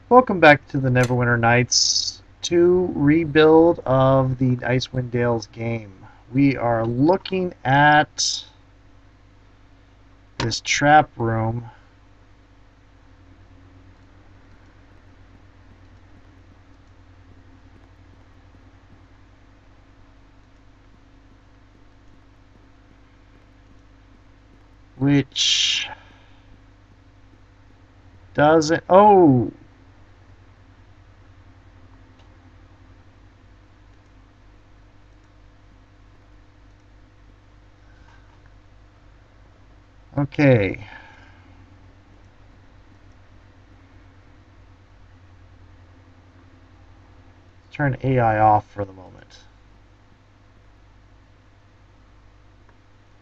Welcome back to the Neverwinter Nights 2 rebuild of the Icewind Dale's game. We are looking at this trap room. Which doesn't... Oh! Okay. Let's turn AI off for the moment.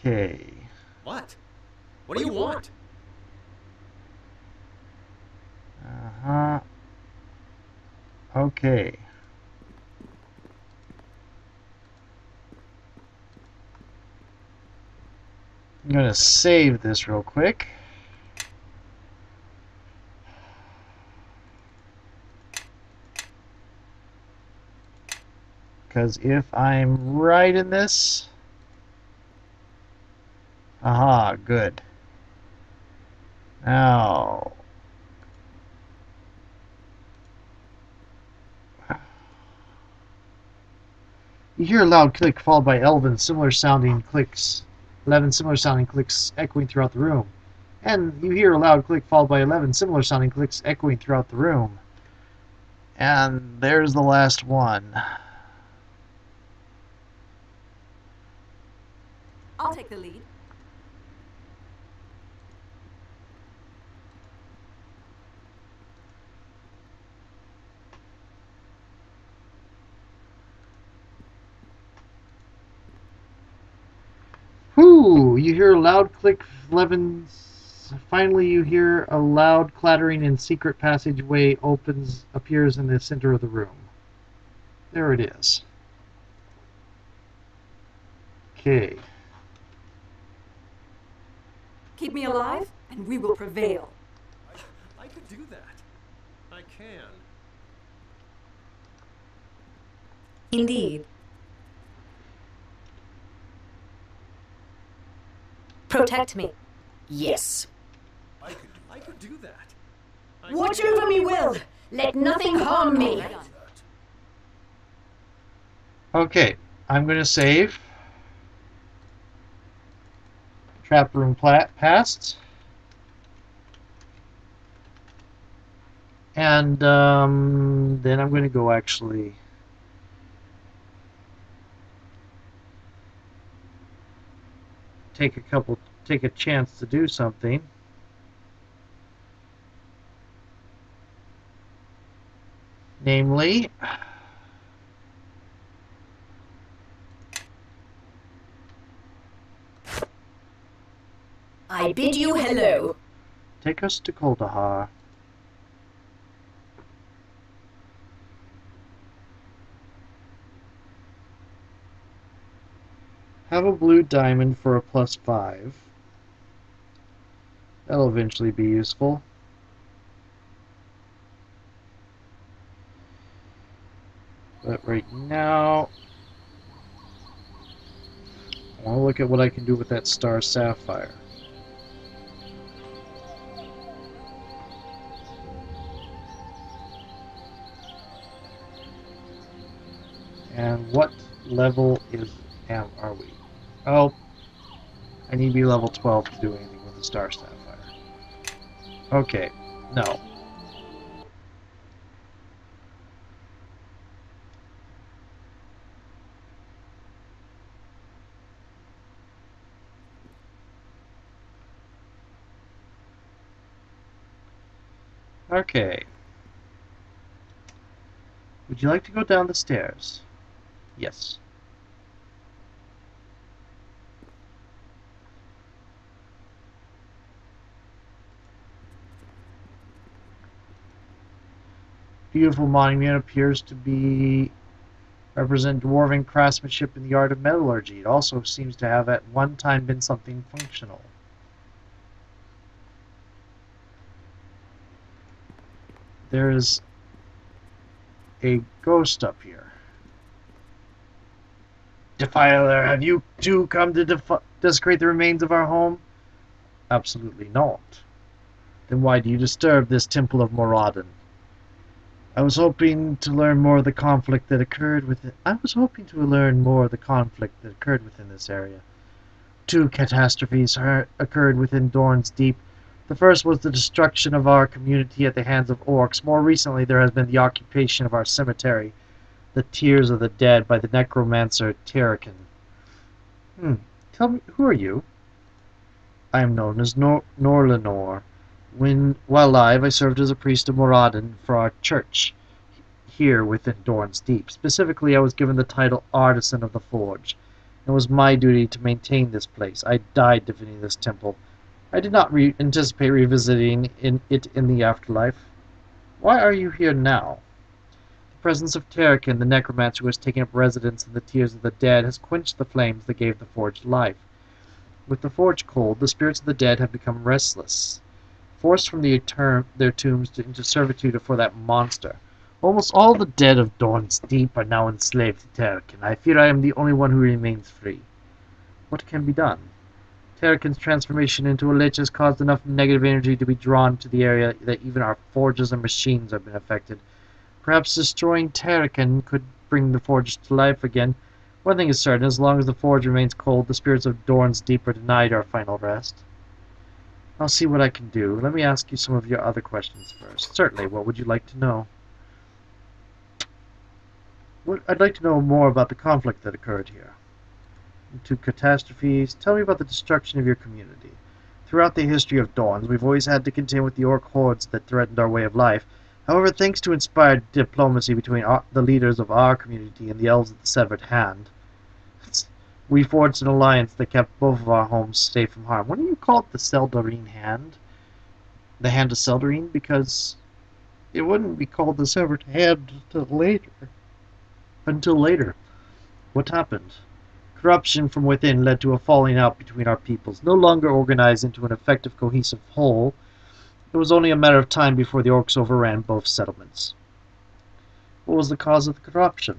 Okay. What? What do you want? Uh-huh. Okay. I'm going to save this real quick. Because if I'm right in this... Aha, good. Now... You hear a loud click followed by 11 similar sounding clicks echoing throughout the room. And you hear a loud click followed by 11 similar sounding clicks echoing throughout the room. And there's the last one. I'll take the lead. Whoo! You hear a loud click, 11. Finally, you hear a loud clattering and secret passageway appears in the center of the room. There it is. Okay. Keep me alive, and we will prevail. I could do that. I can. Indeed. Protect me. Yes. I could do that. Watch over me, Will. Let nothing harm me. Okay, I'm going to save. Trap room passed. And then I'm going to go actually take a chance to do something. Namely, I bid you hello. take us to Kuldahar. Have a blue diamond for a +5. That'll eventually be useful. But right now, I want to look at what I can do with that star sapphire. And what level are we? Oh, I need to be level 12 to do anything with the star sapphire. Okay, no. Okay. Would you like to go down the stairs? Yes. Beautiful monument appears to be represent Dwarven craftsmanship in the art of metallurgy. It also seems to have at one time been something functional. There is a ghost up here. Defiler, have you two come to desecrate the remains of our home? Absolutely not. Then why do you disturb this temple of Moradin? I was hoping to learn more of the conflict that occurred within. This area. Two catastrophes occurred within Dorn's Deep. The first was the destruction of our community at the hands of orcs. More recently, there has been the occupation of our cemetery, the Tears of the Dead, by the necromancer Terrican. Tell me, who are you? I am known as Norlanor. While alive, I served as a priest of Moradin for our church here within Dorn's Deep. Specifically, I was given the title Artisan of the Forge. It was my duty to maintain this place. I died defending this temple. I did not anticipate revisiting it in the afterlife. Why are you here now? The presence of Terrican, the necromancer who has taken up residence in the Tears of the Dead, has quenched the flames that gave the forge life. With the forge cold, the spirits of the dead have become restless, forced from their tombs into servitude for that monster. Almost all the dead of Dorn's Deep are now enslaved to Terrican. I fear I am the only one who remains free. What can be done? Terrican's transformation into a lich has caused enough negative energy to be drawn to the area that even our forges and machines have been affected. Perhaps destroying Terrican could bring the forge to life again. One thing is certain, as long as the forge remains cold, the spirits of Dorn's Deep are denied our final rest. I'll see what I can do. Let me ask you some of your other questions first. Certainly, what would you like to know? I'd like to know more about the conflict that occurred here. Two catastrophes. Tell me about the destruction of your community. Throughout the history of Dawns, we've always had to contend with the orc hordes that threatened our way of life. However, thanks to inspired diplomacy between the leaders of our community and the elves of the Severed Hand, we forged an alliance that kept both of our homes safe from harm. Why do you call it the Seldarine Hand? The Hand of Seldarine? Because it wouldn't be called the Severed Hand until later. What happened? Corruption from within led to a falling out between our peoples. No longer organized into an effective, cohesive whole, it was only a matter of time before the orcs overran both settlements. What was the cause of the corruption?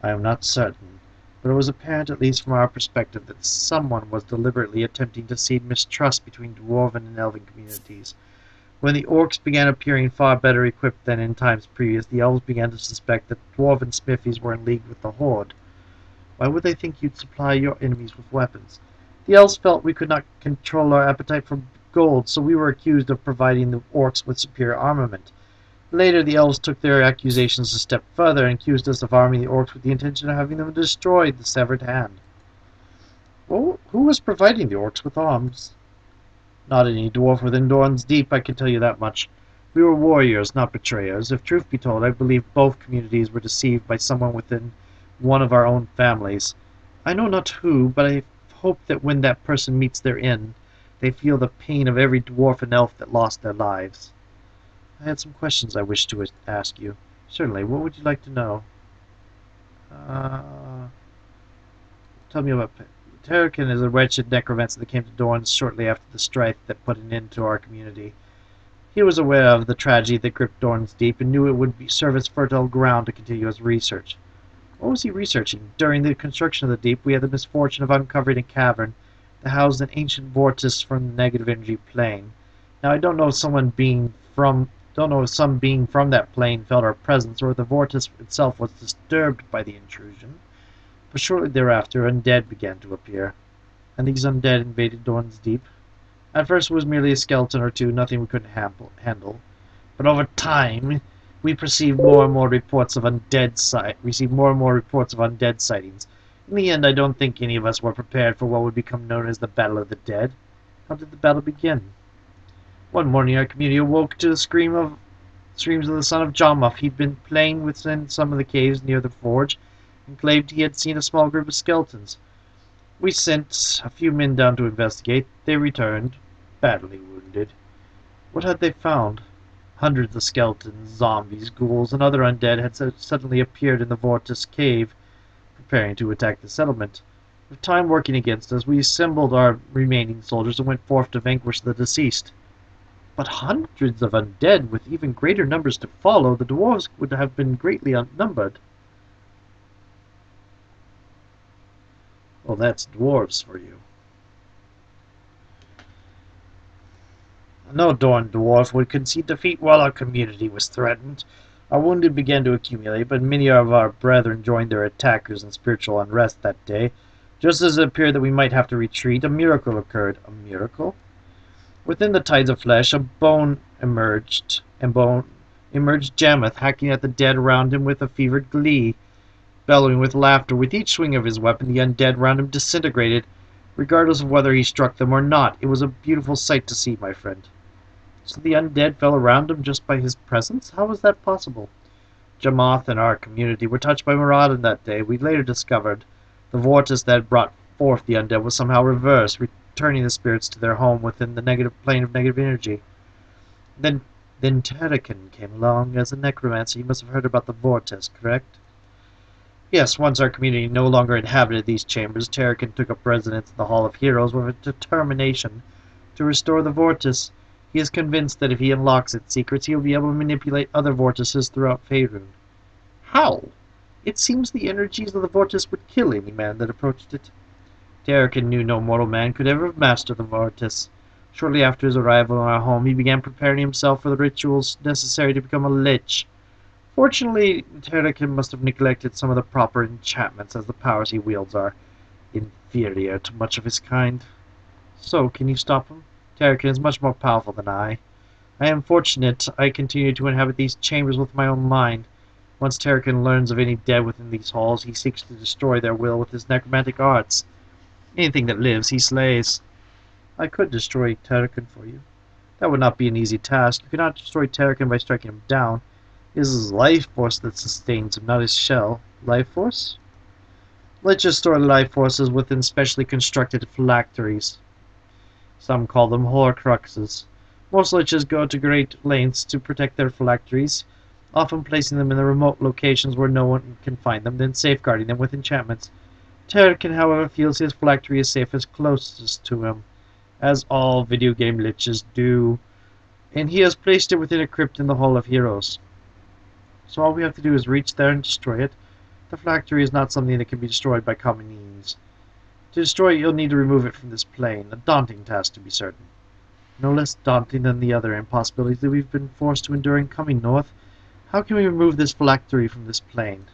I am not certain, but it was apparent, at least from our perspective, that someone was deliberately attempting to seed mistrust between Dwarven and Elven communities. When the orcs began appearing far better equipped than in times previous, the elves began to suspect that Dwarven smithies were in league with the Horde. Why would they think you'd supply your enemies with weapons? The elves felt we could not control our appetite for gold, so we were accused of providing the orcs with superior armament. Later, the elves took their accusations a step further and accused us of arming the orcs with the intention of having them destroy the Severed Hand. Well, who was providing the orcs with arms? Not any dwarf within Dorn's Deep, I can tell you that much. We were warriors, not betrayers. If truth be told, I believe both communities were deceived by someone within one of our own families. I know not who, but I hope that when that person meets their end, they feel the pain of every dwarf and elf that lost their lives. I had some questions I wished to ask you. Certainly, what would you like to know? Tell me about Terrican is a wretched necromancer that came to Dorne shortly after the strife that put an end to our community. He was aware of the tragedy that gripped Dorn's Deep and knew it would serve as fertile ground to continue his research. What was he researching? During the construction of the Deep, we had the misfortune of uncovering a cavern that housed an ancient vortex from the negative energy plane. Now, I don't know if some being from that plane felt our presence, or if the vortex itself was disturbed by the intrusion. But shortly thereafter, undead began to appear, and these undead invaded Dorn's Deep. At first, it was merely a skeleton or two, nothing we couldn't handle. But over time, we received more and more reports of undead sightings. In the end, I don't think any of us were prepared for what would become known as the Battle of the Dead. How did the battle begin? One morning, our community awoke to the screams of the son of Jarmuth. He'd been playing within some of the caves near the forge, and claimed he had seen a small group of skeletons. We sent a few men down to investigate. They returned, badly wounded. What had they found? Hundreds of skeletons, zombies, ghouls, and other undead had suddenly appeared in the Vortis cave, preparing to attack the settlement. With time working against us, we assembled our remaining soldiers and went forth to vanquish the deceased. But hundreds of undead, with even greater numbers to follow, the dwarves would have been greatly outnumbered. Well, that's dwarves for you. No Dorn dwarf would concede defeat while our community was threatened. Our wounded began to accumulate, but many of our brethren joined their attackers in spiritual unrest that day. Just as it appeared that we might have to retreat, a miracle occurred. A miracle? Within the tides of flesh, a bone emerged, Jamath, hacking at the dead around him with a fevered glee, bellowing with laughter. With each swing of his weapon, the undead around him disintegrated, regardless of whether he struck them or not. It was a beautiful sight to see, my friend. So the undead fell around him just by his presence? How was that possible? Jamath and our community were touched by Maraudon that day. We later discovered the vortex that had brought forth the undead was somehow reversed, returning the spirits to their home within the negative plane of negative energy. Then Terrakin came along as a necromancer. You must have heard about the vortex, correct? Yes, once our community no longer inhabited these chambers, Terrakin took up residence in the Hall of Heroes with a determination to restore the vortex. He is convinced that if he unlocks its secrets, he will be able to manipulate other vortices throughout Faerun. How? It seems the energies of the vortex would kill any man that approached it. Terrakin knew no mortal man could ever have mastered the vortex. Shortly after his arrival in our home, he began preparing himself for the rituals necessary to become a lich. Fortunately, Terrakin must have neglected some of the proper enchantments, as the powers he wields are inferior to much of his kind. So, can you stop him? Terrakin is much more powerful than I. I am fortunate I continue to inhabit these chambers with my own mind. Once Terrakin learns of any dead within these halls, he seeks to destroy their will with his necromantic arts. Anything that lives, he slays. I could destroy Terrakin for you. That would not be an easy task. You cannot destroy Terrakin by striking him down. It is his life force that sustains him, not his shell. Life force? Liches store life forces within specially constructed phylacteries. Some call them horcruxes. Most liches go to great lengths to protect their phylacteries, often placing them in the remote locations where no one can find them, then safeguarding them with enchantments. Terrakin, however, feels his phylactery is safest closest to him, as all video game liches do, and he has placed it within a crypt in the Hall of Heroes. So all we have to do is reach there and destroy it. The phylactery is not something that can be destroyed by common means. To destroy it, you'll need to remove it from this plane, a daunting task to be certain. No less daunting than the other impossibilities that we've been forced to endure in coming north. How can we remove this phylactery from this plane?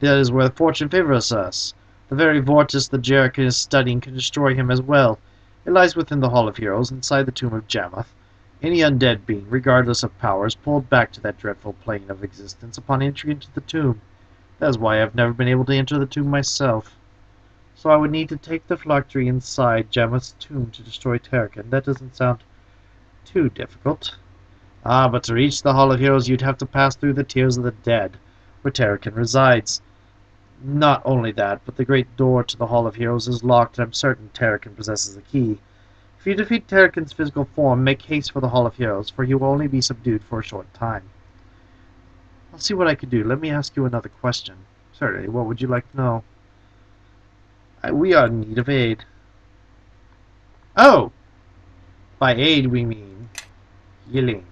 That is where fortune favors us. The very vortex that Jericho is studying can destroy him as well. It lies within the Hall of Heroes, inside the tomb of Jamath. Any undead being, regardless of power, is pulled back to that dreadful plane of existence upon entry into the tomb. That is why I have never been able to enter the tomb myself. So I would need to take the phylactery inside Jamath's tomb to destroy Terrakin. That doesn't sound too difficult. Ah, but to reach the Hall of Heroes, you'd have to pass through the Tears of the Dead, where Terrakin resides. Not only that, but the great door to the Hall of Heroes is locked, and I'm certain Terrakin possesses the key. If you defeat Terrakin's physical form, make haste for the Hall of Heroes, for he will only be subdued for a short time. I'll see what I can do. Let me ask you another question. Certainly, what would you like to know? We are in need of aid. Oh! By aid we mean healing.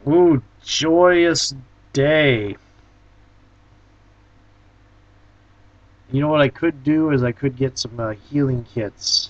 Ooh, joyous day. You know what I could do is I could get some healing kits.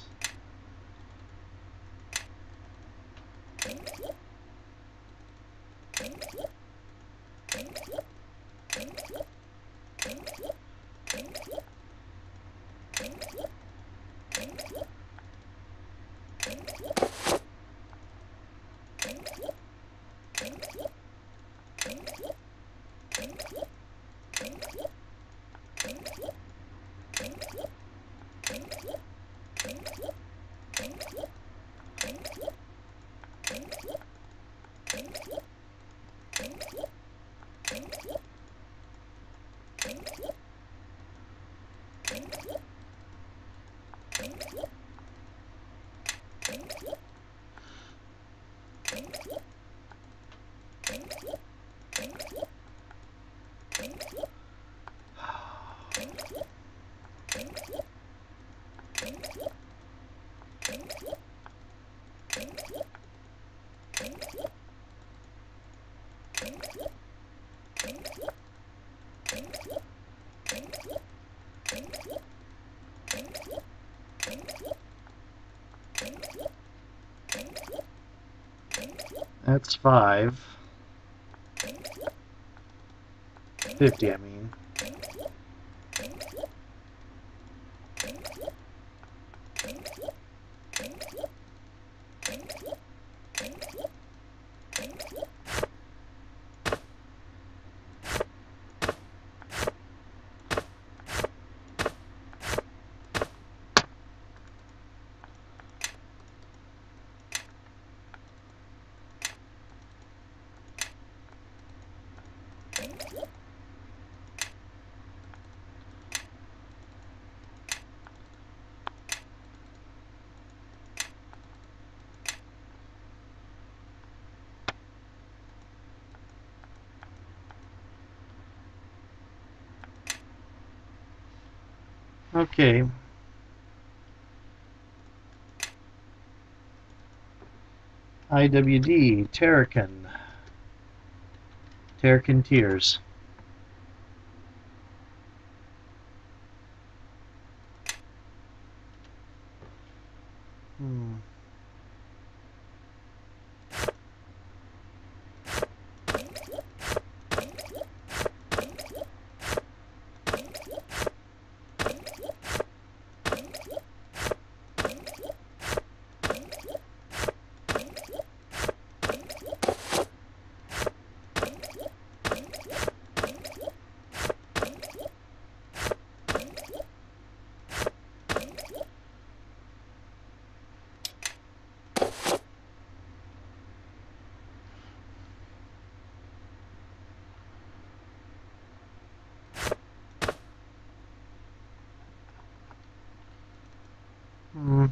That's 550, I mean. Okay. IWD, Terrakin. Terrakin Tears. Hmm. Hmm.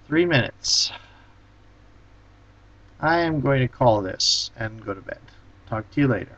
Three minutes. I am going to call this and go to bed. Talk to you later.